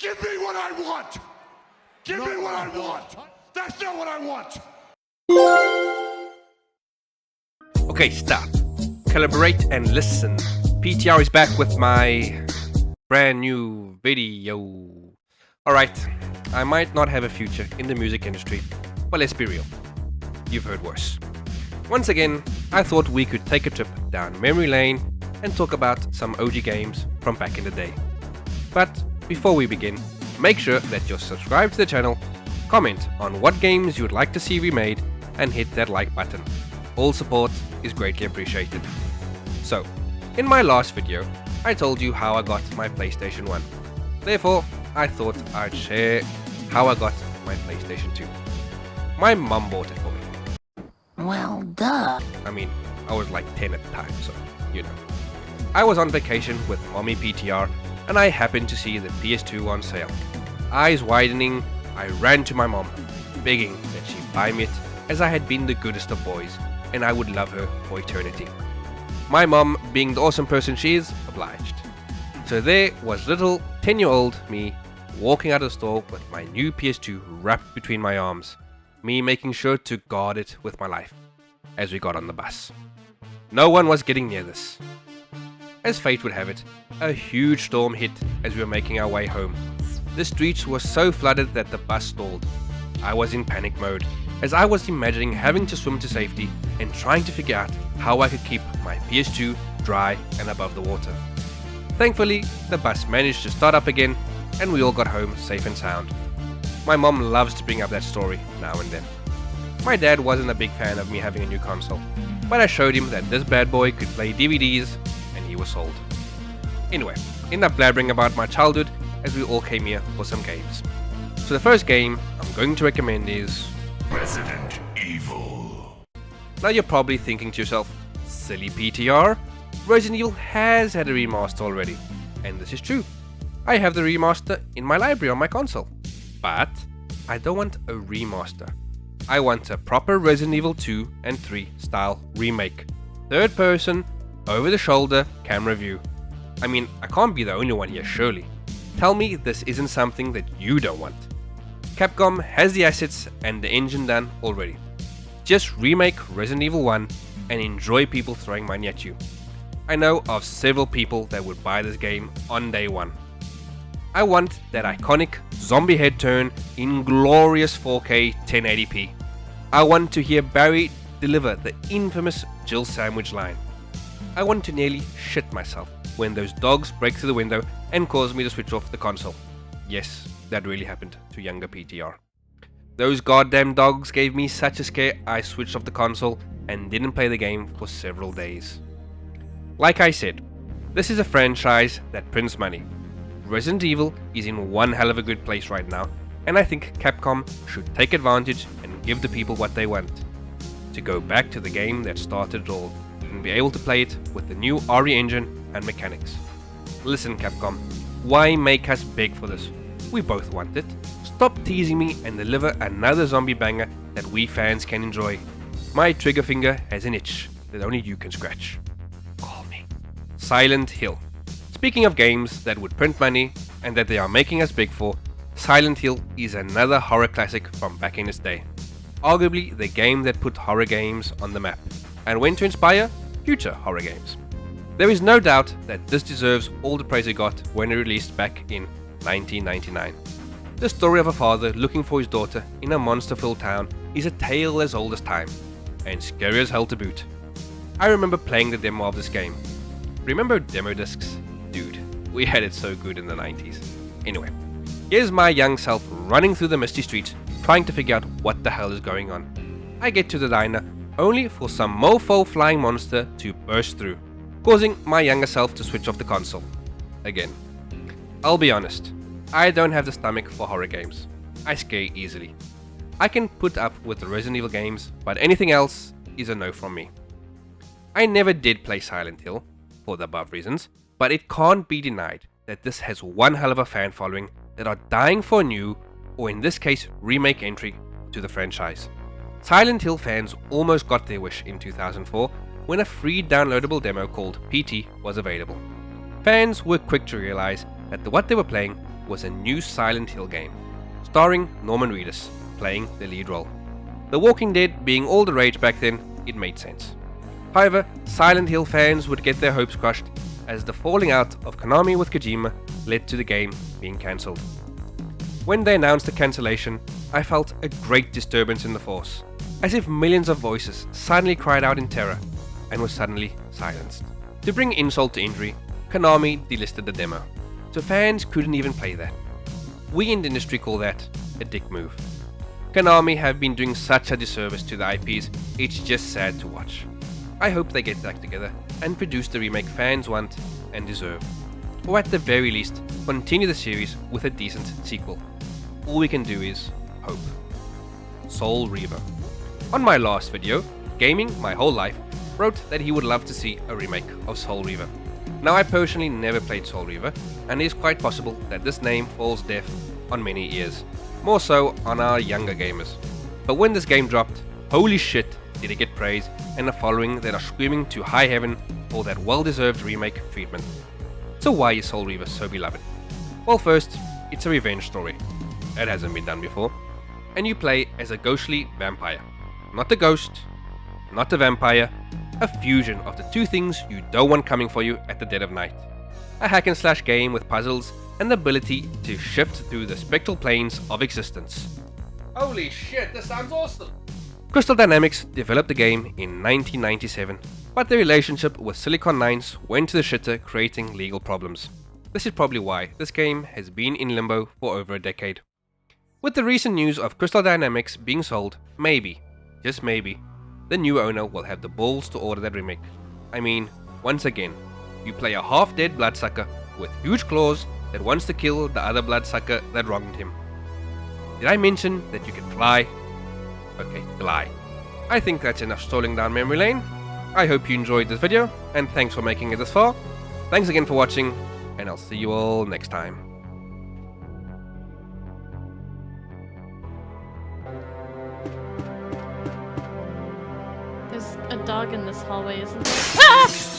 Give me what I want! Give me what I want! That's not what I want! Okay, stop. Collaborate and listen. PTR is back with my brand new video. Alright, I might not have a future in the music industry, but let's be real. You've heard worse. Once again, I thought we could take a trip down memory lane and talk about some OG games from back in the day. But before we begin, make sure that you're subscribed to the channel, comment on what games you would like to see remade, and hit that like button. All support is greatly appreciated. So, in my last video, I told you how I got my PlayStation 1. Therefore, I thought I'd share how I got my PlayStation 2. My mum bought it for me. Well, duh. I mean, I was like 10 at the time, so, you know. I was on vacation with mommy PTR, and I happened to see the PS2 on sale. Eyes widening, I ran to my mom, begging that she buy me it, as I had been the goodest of boys, and I would love her for eternity. My mom, being the awesome person she is, obliged. So there was little 10-year-old me walking out of the store with my new PS2 wrapped between my arms, me making sure to guard it with my life, as we got on the bus. No one was getting near this. As fate would have it, a huge storm hit as we were making our way home. The streets were so flooded that the bus stalled. I was in panic mode, as I was imagining having to swim to safety and trying to figure out how I could keep my PS2 dry and above the water. Thankfully, the bus managed to start up again and we all got home safe and sound. My mom loves to bring up that story now and then. My dad wasn't a big fan of me having a new console, but I showed him that this bad boy could play DVDs and he was sold. Anyway, enough blabbering about my childhood as we all came here for some games. So the first game I'm going to recommend is Resident Evil. Now you're probably thinking to yourself, silly PTR, Resident Evil has had a remaster already. And this is true. I have the remaster in my library on my console. But I don't want a remaster. I want a proper Resident Evil 2 and 3 style remake. Third person, over the shoulder, camera view. I mean, I can't be the only one here surely. Tell me this isn't something that you don't want. Capcom has the assets and the engine done already. Just remake Resident Evil 1 and enjoy people throwing money at you. I know of several people that would buy this game on day one. I want that iconic zombie head turn in glorious 4K 1080p. I want to hear Barry deliver the infamous Jill sandwich line. I want to nearly shit myself when those dogs break through the window and cause me to switch off the console. Yes, that really happened to younger PTR. Those goddamn dogs gave me such a scare I switched off the console and didn't play the game for several days. Like I said, this is a franchise that prints money. Resident Evil is in one hell of a good place right now, and I think Capcom should take advantage and give the people what they want. To go back to the game that started it all, and be able to play it with the new RE engine and mechanics. Listen Capcom, why make us beg for this? We both want it. Stop teasing me and deliver another zombie banger that we fans can enjoy. My trigger finger has an itch that only you can scratch. Call me. Silent Hill. Speaking of games that would print money and that they are making us beg for, Silent Hill is another horror classic from back in its day. Arguably the game that put horror games on the map and went to inspire future horror games. There is no doubt that this deserves all the praise it got when it released back in 1999. The story of a father looking for his daughter in a monster-filled town is a tale as old as time, and scary as hell to boot. I remember playing the demo of this game. Remember demo discs? Dude, we had it so good in the 90s. Anyway, here's my young self running through the misty streets trying to figure out what the hell is going on. I get to the diner only for some mofo flying monster to burst through, causing my younger self to switch off the console. Again. I'll be honest, I don't have the stomach for horror games. I scare easily. I can put up with the Resident Evil games, but anything else is a no from me. I never did play Silent Hill, for the above reasons, but it can't be denied that this has one hell of a fan following that are dying for a new, or in this case remake entry to the franchise. Silent Hill fans almost got their wish in 2004 when a free downloadable demo called PT was available. Fans were quick to realize that what they were playing was a new Silent Hill game, starring Norman Reedus playing the lead role. The Walking Dead being all the rage back then, it made sense. However, Silent Hill fans would get their hopes crushed as the falling out of Konami with Kojima led to the game being cancelled. When they announced the cancellation, I felt a great disturbance in the force, as if millions of voices suddenly cried out in terror and were suddenly silenced. To bring insult to injury, Konami delisted the demo, so fans couldn't even play that. We in the industry call that a dick move. Konami have been doing such a disservice to the IPs, it's just sad to watch. I hope they get back together and produce the remake fans want and deserve. Or at the very least, continue the series with a decent sequel. All we can do is hope. Soul Reaver. On my last video, Gaming My Whole Life wrote that he would love to see a remake of Soul Reaver. Now I personally never played Soul Reaver, and it is quite possible that this name falls deaf on many ears, more so on our younger gamers. But when this game dropped, holy shit did it get praise and a following that are screaming to high heaven for that well-deserved remake treatment. So why is Soul Reaver so beloved? Well, first, it's a revenge story. That hasn't been done before. And you play as a ghostly vampire. Not a ghost, not a vampire, a fusion of the two things you don't want coming for you at the dead of night. A hack and slash game with puzzles and the ability to shift through the spectral planes of existence. Holy shit, this sounds awesome! Crystal Dynamics developed the game in 1997, but the relationship with Silicon Knights went to the shitter, creating legal problems. This is probably why this game has been in limbo for over a decade. With the recent news of Crystal Dynamics being sold, maybe, just maybe, the new owner will have the balls to order that remake. I mean, once again, you play a half-dead bloodsucker with huge claws that wants to kill the other bloodsucker that wronged him. Did I mention that you can fly? Okay, glide. I think that's enough strolling down memory lane. I hope you enjoyed this video, and thanks for making it this far. Thanks again for watching, and I'll see you all next time. There's a dog in this hallway, isn't there? Ah!